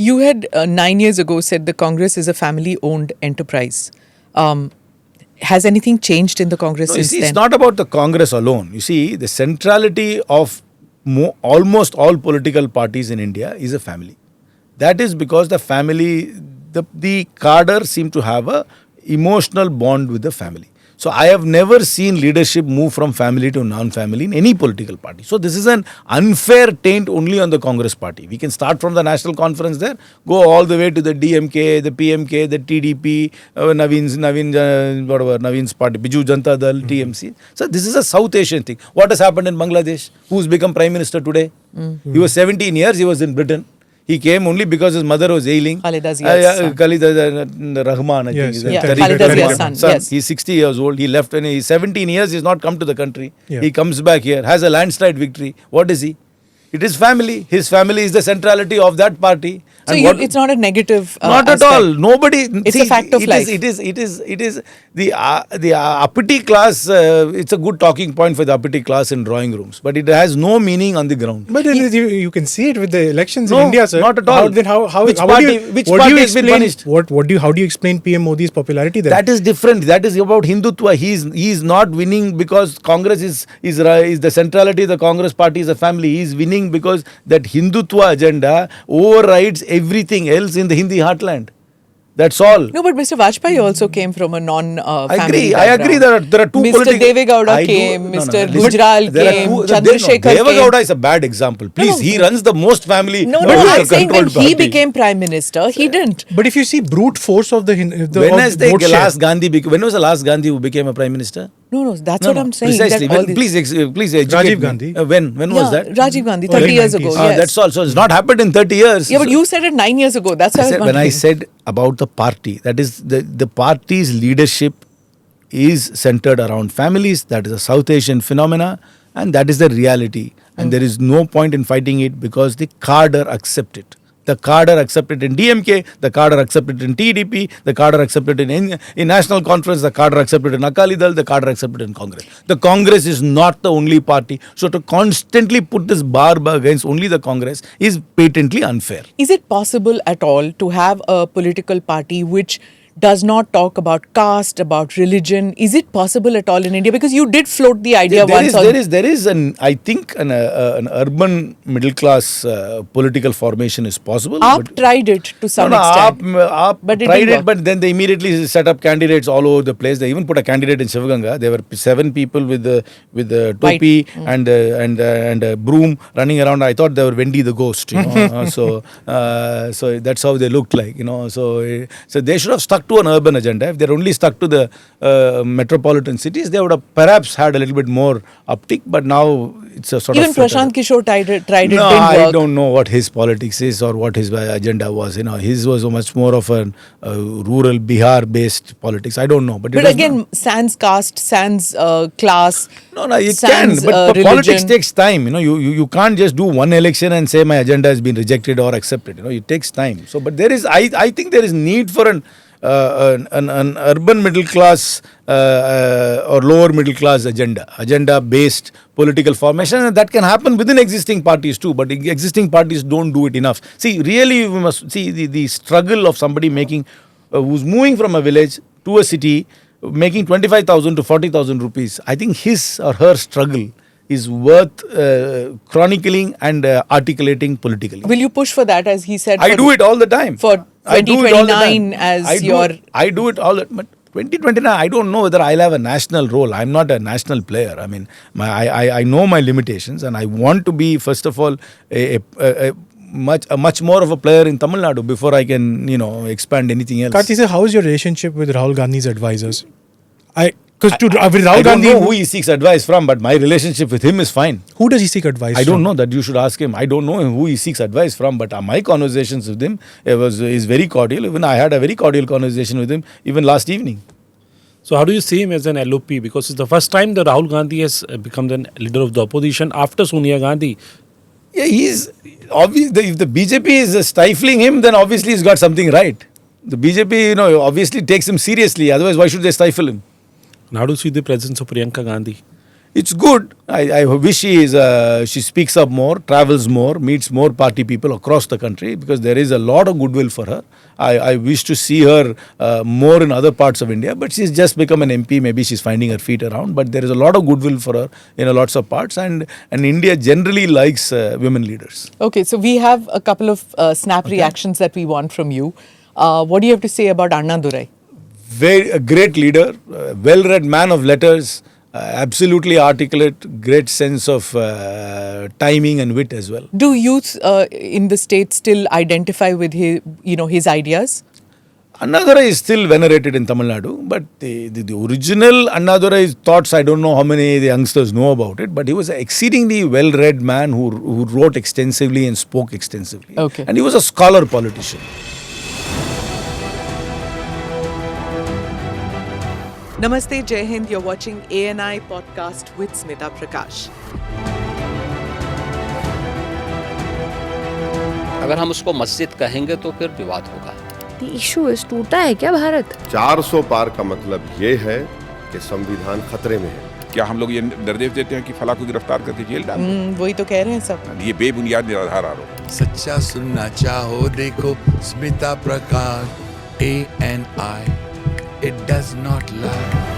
You had 9 years ago said the Congress is a family-owned enterprise. Has anything changed in the Congress since then? It's not about the Congress alone. You see, the centrality of almost all political parties in India is a family. That is because the family, the cadre seem to have a emotional bond with the family. So I have never seen leadership move from family to non-family in any political party. So this is an unfair taint only on the Congress party. We can start from the national conference there, go all the way to the DMK, the PMK, the TDP, Naveen's party, Biju Janata Dal, TMC. So this is a South Asian thing. What has happened in Bangladesh? Who's become Prime Minister today? He was 17 years, he was in Britain. He came only because his mother was ailing. Khalida Zia's Rahman, I think. Khalida Zia's son. Yes. He's 60 years old. He left when he's 17 years. He's not come to the country. Yeah. He comes back here, has a landslide victory. What is he? It is family. His family is the centrality of that party. So it's not a negative not aspect. at all. Nobody. It's a fact of life. It is the uppity class. It's a good talking point for the uppity class in drawing rooms, but it has no meaning on the ground. But you can see it with the elections in India, sir. Not at all. Which party has been punished? How do you explain PM Modi's popularity there? That is different. That is about Hindutva. He is not winning because Congress is the centrality of the Congress party is a family. He is winning because that Hindutva agenda overrides everything else in the Hindi heartland. That's all. No, but Mr. Vajpayee also came from a non-family I agree. There are two Mr. political... Devegowda came, Mr. Gujral came, Chandrasekhar came. Devegowda is a bad example. Please, he runs the most family... No, I'm saying when he became Prime Minister, he didn't. But if you see brute force of the when was the last Gandhi who became a Prime Minister? No, that's what I'm saying. Precisely. Please educate Rajiv me. Gandhi. When was that? Rajiv Gandhi, 30 years ago. Yes. That's all. So it's not happened in 30 years. Yeah, but you said it 9 years ago. That's why when I said about the party, that is the party's leadership is centered around families. That is a South Asian phenomena, and that is the reality. And there is no point in fighting it because the cadre accept it. The cadre accepted in DMK, the cadre accepted in TDP, the cadre accepted in National Conference, the cadre accepted in Akali Dal, the cadre accepted in Congress. The Congress is not the only party. So to constantly put this bar against only the Congress is patently unfair. Is it possible at all to have a political party which does not talk about caste, about religion? Is it possible at all in India? Because you did float the idea once. There is I think an urban middle class political formation is possible. AAP tried it to some extent. AAP tried it, but then they immediately set up candidates all over the place. They even put a candidate in Shivaganga. There were 7 people with the topi and a broom running around. I thought they were Wendy the ghost. So that's how they looked like. So they should have stuck to an urban agenda. If they're only stuck to the metropolitan cities, they would have perhaps had a little bit more uptick, but now it's a sort even of... Even Prashant Kishore tried it, didn't work. I don't know what his politics is or what his agenda was. His was much more of a rural Bihar-based politics. I don't know. But again, sans caste, sans class, it can. But politics takes time. You can't just do one election and say my agenda has been rejected or accepted. It takes time. So, but there is, I think there is need for an urban middle class or lower middle class agenda based political formation, and that can happen within existing parties too, but existing parties don't do it enough. See, really we must see the struggle of somebody making who's moving from a village to a city, making 25,000 to 40,000 rupees. I think his or her struggle is worth chronicling and articulating politically. Will you push for that, as he said? I do it all the time. For 2029 as your... I do it all the time. But 2029, I don't know whether I'll have a national role. I'm not a national player. I mean, I know my limitations, and I want to be, first of all, a much more of a player in Tamil Nadu before I can, expand anything else. Karti sir, how is your relationship with Rahul Gandhi's advisors? Because with Rahul I don't Gandhi, know who he seeks advice from, but my relationship with him is fine. Who does he seek advice from? I don't know. That you should ask him. I don't know who he seeks advice from, but my conversations with him is very cordial. Even I had a very cordial conversation with him even last evening. So how do you see him as an LOP? Because it's the first time that Rahul Gandhi has become the leader of the opposition after Sonia Gandhi. Yeah, he's obvious. If the BJP is stifling him, then obviously he's got something right. The BJP, obviously takes him seriously. Otherwise, why should they stifle him? And how do you see the presence of Priyanka Gandhi? It's good. I wish she speaks up more, travels more, meets more party people across the country, because there is a lot of goodwill for her. I wish to see her more in other parts of India, but she's just become an MP. Maybe she's finding her feet around, but there is a lot of goodwill for her in lots of parts, and India generally likes women leaders. Okay, so we have a couple of snap reactions that we want from you. What do you have to say about Annadurai? A great leader, well-read man of letters, absolutely articulate, great sense of timing and wit as well. Do youth in the state still identify with his ideas? Annadurai is still venerated in Tamil Nadu, but the original Annadurai's thoughts, I don't know how many the youngsters know about it, but he was an exceedingly well-read man who wrote extensively and spoke extensively. Okay. And he was a scholar politician. Namaste, Jai Hind. You're watching ANI podcast with Smita Prakash. अगर हम उसको मस्जिद कहेंगे तो फिर विवाद होगा. The issue is टूटा है क्या भारत? 400 पार का मतलब ये है कि संविधान खतरे में है. क्या हम लोग ये निर्देश देते हैं कि फला को गिरफ्तार करके जेल डाल दो? वही तो कह रहे हैं सब. ये बेबुनियाद निराधार आरोप. सच्चा सुनना चाहो देखो स्मिता प्रकाश ANI. It does not lie.